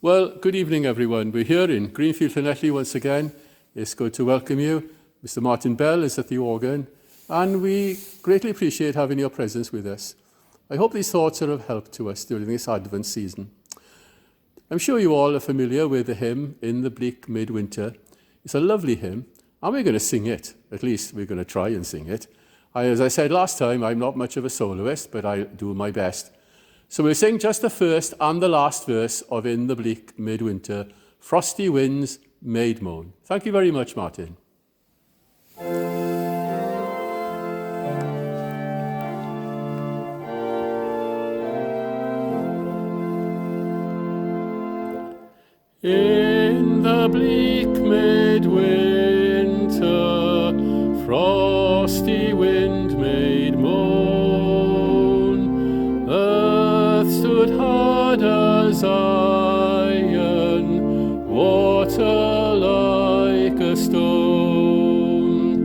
Well, good evening, everyone. We're here in Greenfield, Llanelli once again. It's good to welcome you. Mr. Martin Bell is at the organ, and we greatly appreciate having your presence with us. I hope these thoughts are of help to us during this Advent season. I'm sure you all are familiar with the hymn, In the Bleak Midwinter. It's a lovely hymn, and we're going to sing it. At least we're going to try and sing it. As I said last time, I'm not much of a soloist, but I do my best. So we'll sing just the first and the last verse of In the Bleak Midwinter, Frosty Winds Made Moan. Thank you very much, Martin. In the bleak midwinter, frosty wind made moan. Earth stood hard as iron, water like a stone.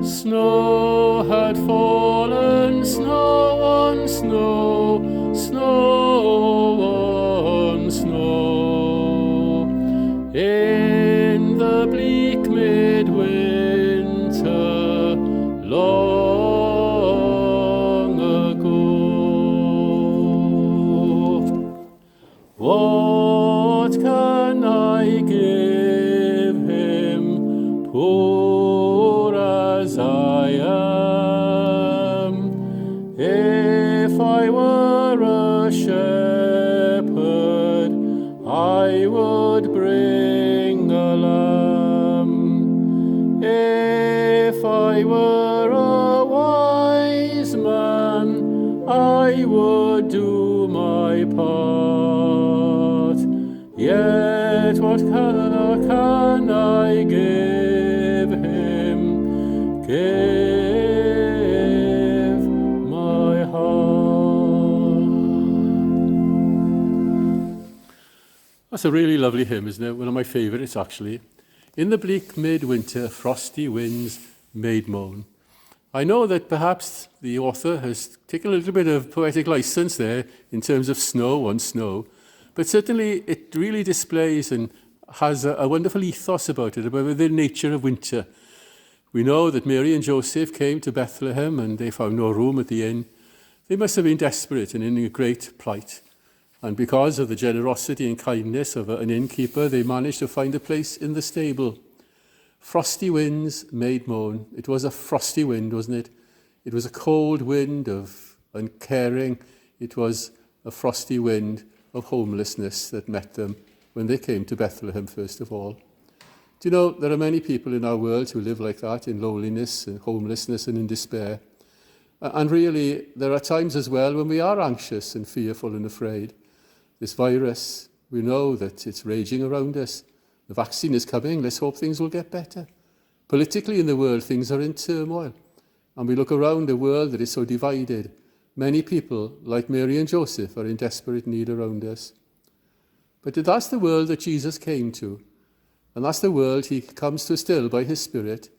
Snow had fallen, snow on snow, snow on snow. In the bleak midwinter, long ago. What can I give him, poor as I am? If I were a shepherd, I would bring a lamb. If I were a wise man, I would do my part. Yet what can I give him? Give my heart. That's a really lovely hymn, isn't it? One of my favourites, actually. In the bleak midwinter, frosty winds made moan. I know that perhaps the author has taken a little bit of poetic license there in terms of snow on snow, but certainly it really displays and has a wonderful ethos about it, about the nature of winter. We know that Mary and Joseph came to Bethlehem and they found no room at the inn. They must have been desperate and in a great plight. And because of the generosity and kindness of an innkeeper, they managed to find a place in the stable. Frosty winds made moan. It was a frosty wind, wasn't it? It was a cold wind of uncaring. It was a frosty wind of homelessness that met them when they came to Bethlehem, first of all. Do you know, there are many people in our world who live like that, in loneliness and homelessness and in despair. And really, there are times as well when we are anxious and fearful and afraid. This virus, we know that it's raging around us. The vaccine is coming. Let's hope things will get better. Politically in the world, things are in turmoil. And we look around a world that is so divided. Many people, like Mary and Joseph, are in desperate need around us. But that's the world that Jesus came to. And that's the world he comes to still by his Spirit,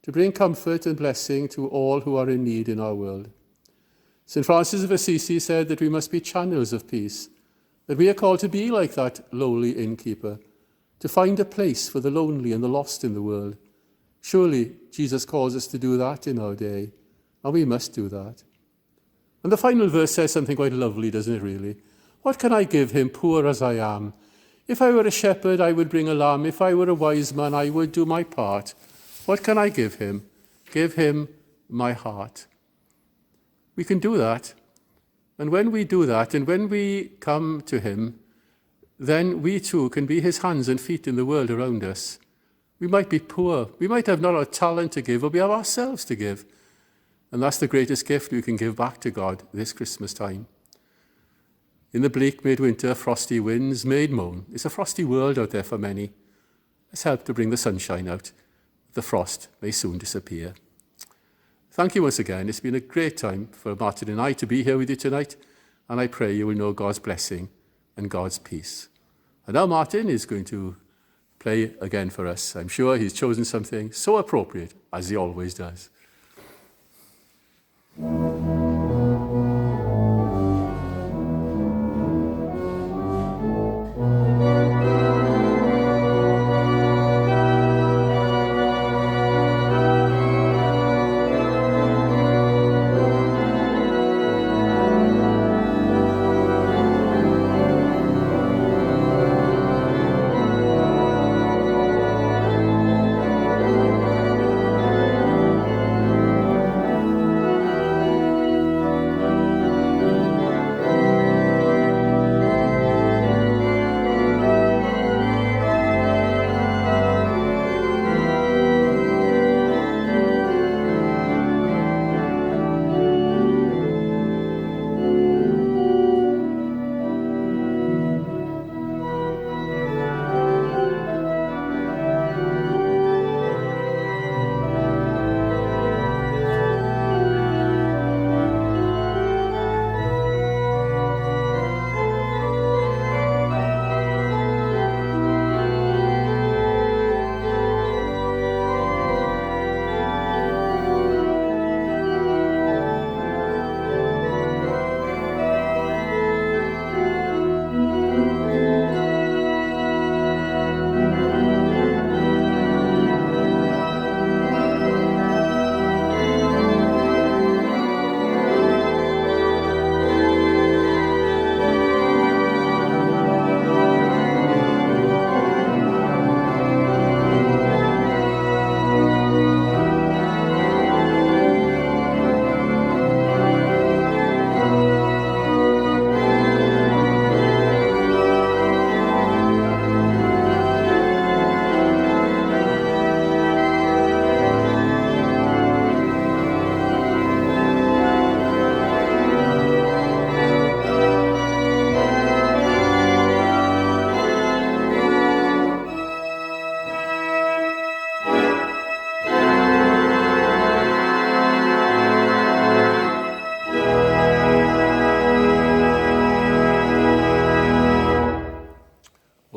to bring comfort and blessing to all who are in need in our world. St. Francis of Assisi said that we must be channels of peace, that we are called to be like that lowly innkeeper, to find a place for the lonely and the lost in the world. Surely Jesus calls us to do that in our day, and we must do that. And the final verse says something quite lovely, doesn't it, really? What can I give him, poor as I am? If I were a shepherd, I would bring a lamb. If I were a wise man, I would do my part. What can I give him? Give him my heart. We can do that. And when we do that, and when we come to him, then we too can be his hands and feet in the world around us. We might be poor. We might have not a talent to give, but we have ourselves to give. And that's the greatest gift we can give back to God this Christmas time. In the bleak midwinter, frosty winds made moan. It's a frosty world out there for many. Let's help to bring the sunshine out. The frost may soon disappear. Thank you once again. It's been a great time for Martin and I to be here with you tonight, and I pray you will know God's blessing and God's peace. And now Martin is going to play again for us. I'm sure he's chosen something so appropriate, as he always does.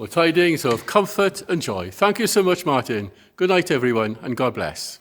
tidings of comfort and joy. Thank you so much, Martin. Good night, everyone, and God bless.